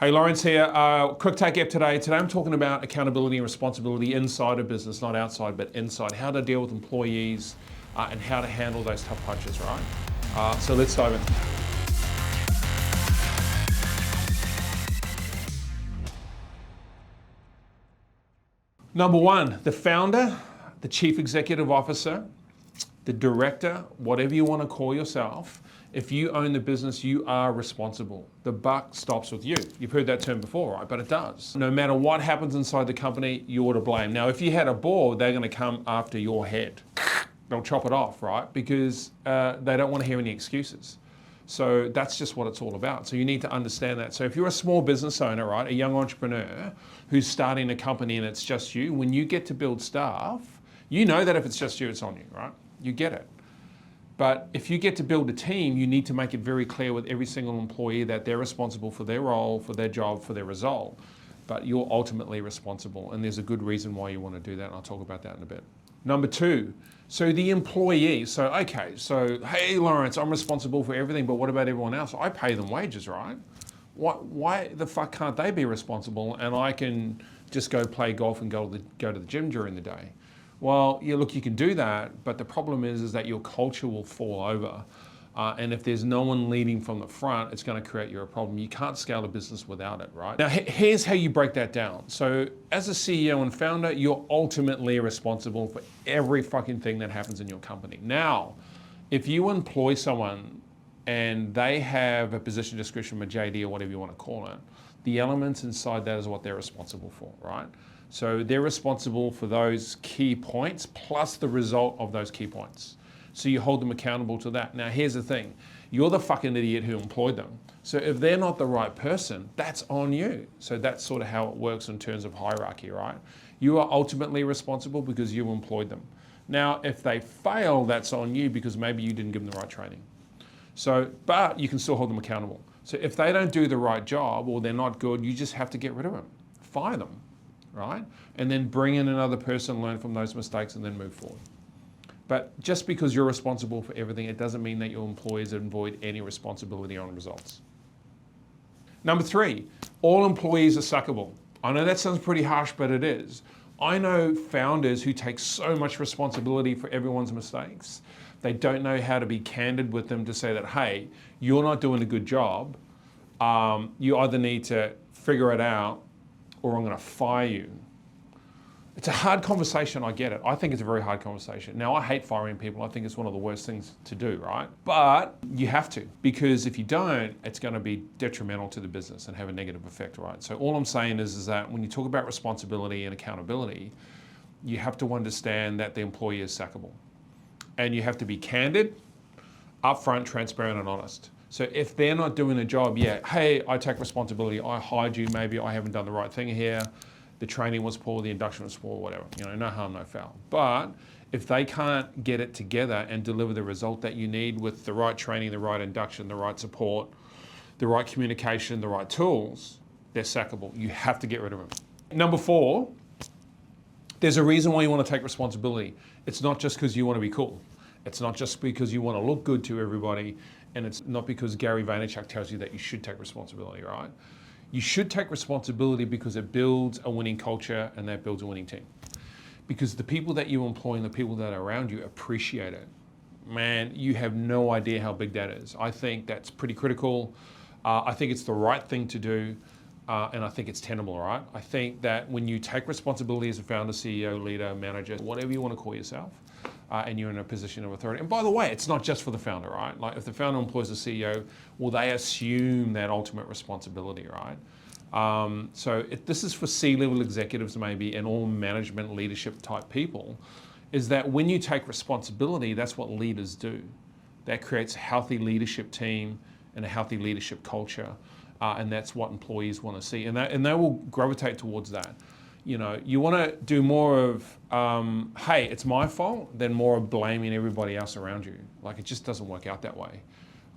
Hey, Lawrence here. Quick take up today. Today I'm talking about accountability and responsibility inside a business, not outside, but inside. How to deal with employees and how to handle those tough punches, right? So let's dive in. Number one, the founder, the chief executive officer, the director, whatever you want to call yourself, if you own the business, you are responsible. The buck stops with you. You've heard that term before, right? But it does. No matter what happens inside the company, you're to blame. Now, if you had a board, they're going to come after your head. They'll chop it off, right? Because they don't want to hear any excuses. So that's just what it's all about. So you need to understand that. So if you're a small business owner, right, a young entrepreneur who's starting a company and it's just you, when you get to build staff, you know that if it's just you, it's on you, right? You get it. But if you get to build a team, you need to make it very clear with every single employee that they're responsible for their role, for their job, for their result. But you're ultimately responsible. And there's a good reason why you want to do that. And I'll talk about that in a bit. Number two, so the employee. So, hey, Lawrence, I'm responsible for everything, but what about everyone else? I pay them wages, right? Why the fuck can't they be responsible and I can just go play golf and go to the gym during the day? Well, yeah, look, you can do that, but the problem is that your culture will fall over. And if there's no one leading from the front, it's going to create you a problem. You can't scale a business without it, right? Now, here's how you break that down. So as a CEO and founder, you're ultimately responsible for every fucking thing that happens in your company. Now, if you employ someone and they have a position description, a JD or whatever you want to call it, the elements inside that is what they're responsible for, right? So they're responsible for those key points plus the result of those key points. So you hold them accountable to that. Now here's the thing, you're the fucking idiot who employed them. So if they're not the right person, that's on you. So that's sort of how it works in terms of hierarchy, right? You are ultimately responsible because you employed them. Now, if they fail, that's on you because maybe you didn't give them the right training. So, but you can still hold them accountable. So if they don't do the right job or they're not good, you just have to get rid of them, fire them, right? And then bring in another person, learn from those mistakes and then move forward. But just because you're responsible for everything, it doesn't mean that your employees avoid any responsibility on results. Number three, all employees are sackable. I know that sounds pretty harsh, but it is. I know founders who take so much responsibility for everyone's mistakes. They don't know how to be candid with them to say that, hey, you're not doing a good job. You either need to figure it out or I'm going to fire you. It's a hard conversation, I get it. I think it's a very hard conversation. Now, I hate firing people. I think it's one of the worst things to do, right? But you have to, because if you don't, it's going to be detrimental to the business and have a negative effect, right? So all I'm saying is that when you talk about responsibility and accountability, you have to understand that the employee is sackable. And you have to be candid, upfront, transparent, and honest. So if they're not doing a job yet, hey, I take responsibility, I hired you, maybe I haven't done the right thing here, the training was poor, the induction was poor, whatever, no harm, no foul. But if they can't get it together and deliver the result that you need with the right training, the right induction, the right support, the right communication, the right tools, they're sackable. You have to get rid of them. Number four, there's a reason why you want to take responsibility. It's not just because you want to be cool. It's not just because you want to look good to everybody, and it's not because Gary Vaynerchuk tells you that you should take responsibility, right? You should take responsibility because it builds a winning culture and that builds a winning team. Because the people that you employ and the people that are around you appreciate it. Man, you have no idea how big that is. I think that's pretty critical. I think it's the right thing to do. And I think it's tenable, right? I think that when you take responsibility as a founder, CEO, leader, manager, whatever you want to call yourself, and you're in a position of authority. And by the way, it's not just for the founder, right? Like if the founder employs the CEO, well, they assume that ultimate responsibility, right? This is for C-level executives maybe and all management leadership type people, is that when you take responsibility, that's what leaders do. That creates a healthy leadership team and a healthy leadership culture. And that's what employees want to see. And they will gravitate towards that. You want to do more of, hey, it's my fault, than more of blaming everybody else around you. Like it just doesn't work out that way.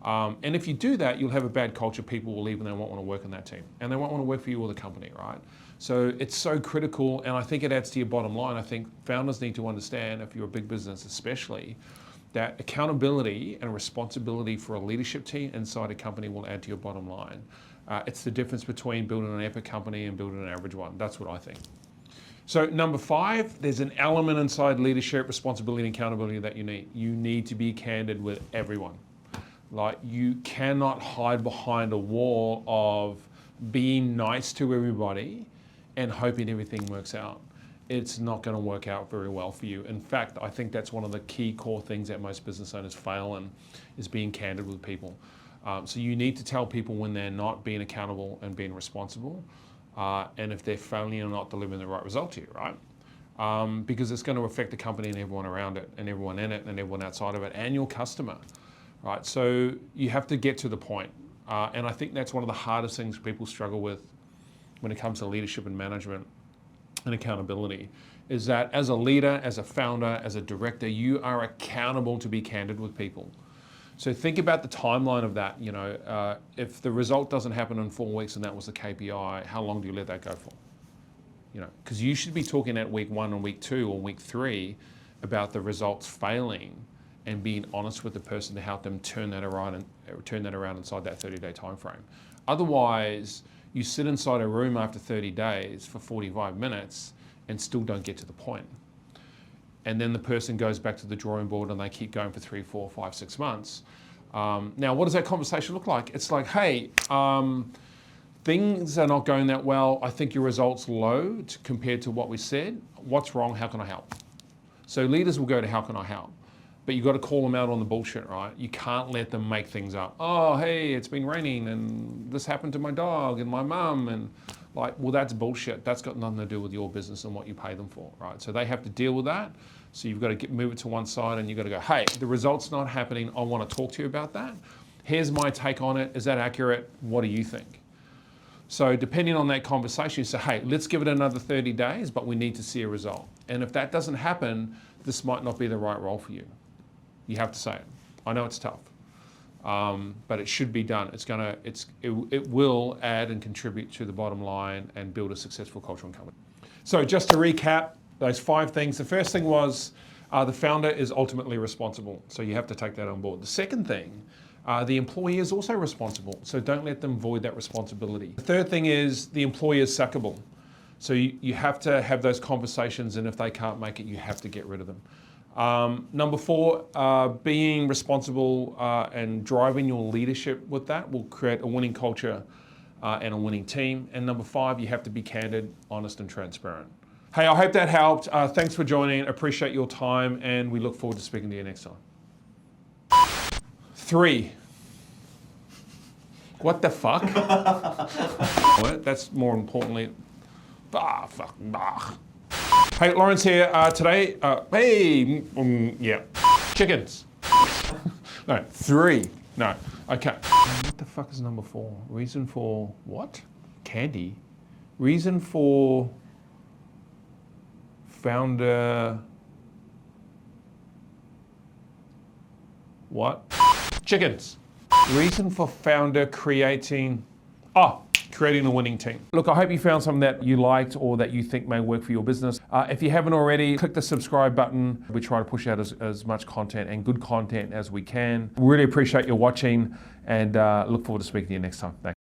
And if you do that, you'll have a bad culture. People will leave and they won't want to work on that team. And they won't want to work for you or the company, right? So it's so critical, and I think it adds to your bottom line. I think founders need to understand, if you're a big business especially, that accountability and responsibility for a leadership team inside a company will add to your bottom line. It's the difference between building an epic company and building an average one. That's what I think. So number 5, there's an element inside leadership, responsibility, and accountability that you need. You need to be candid with everyone. Like, you cannot hide behind a wall of being nice to everybody and hoping everything works out. It's not going to work out very well for you. In fact, I think that's one of the key core things that most business owners fail in, is being candid with people. So you need to tell people when they're not being accountable and being responsible, and if they're failing or not delivering the right result to you, right? Because it's going to affect the company and everyone around it, and everyone in it, and everyone outside of it, and your customer, right? So you have to get to the point. And I think that's one of the hardest things people struggle with when it comes to leadership and management and accountability, is that as a leader, as a founder, as a director, you are accountable to be candid with people. So think about the timeline of that. You know, if the result doesn't happen in 4 weeks and that was the KPI, how long do you let that go for? You know, because you should be talking at week 1 and week 2 or week 3 about the results failing, and being honest with the person to help them turn that around inside that 30-day time frame. Otherwise, you sit inside a room after 30 days for 45 minutes and still don't get to the point. And then the person goes back to the drawing board and they keep going for 3, 4, 5, 6 months. Now, what does that conversation look like? It's like, hey, things are not going that well. I think your results low compared to what we said. What's wrong? How can I help? So leaders will go to how can I help? But you've got to call them out on the bullshit, right? You can't let them make things up. Oh, hey, it's been raining and this happened to my dog and my mum, and like, well, that's bullshit. That's got nothing to do with your business and what you pay them for, right? So they have to deal with that. So you've got to move it to one side, and you've got to go, hey, the result's not happening. I want to talk to you about that. Here's my take on it. Is that accurate? What do you think? So depending on that conversation, you say, hey, let's give it another 30 days, but we need to see a result. And if that doesn't happen, this might not be the right role for you. You have to say it. I know it's tough, but it should be done. It will add and contribute to the bottom line and build a successful culture and company. So just to recap those 5 things, the first thing was the founder is ultimately responsible. So you have to take that on board. The second thing, the employee is also responsible. So don't let them void that responsibility. The third thing is the employee is sackable. So you have to have those conversations, and if they can't make it, you have to get rid of them. Number 4, being responsible and driving your leadership with that will create a winning culture and a winning team. And number 5, you have to be candid, honest, and transparent. Hey, I hope that helped. Thanks for joining. Appreciate your time, and we look forward to speaking to you next time. 3. What the fuck? That's more importantly. Fuck. Hey, Lawrence here. Today, chickens. No, 3. No, okay. What the fuck is number 4? Reason for what? Candy. Reason for founder. What? Chickens. Reason for founder creating. Creating a winning team. Look, I hope you found something that you liked or that you think may work for your business. If you haven't already, click the subscribe button. We try to push out as much content and good content as we can. Really appreciate your watching, and look forward to speaking to you next time. Thanks.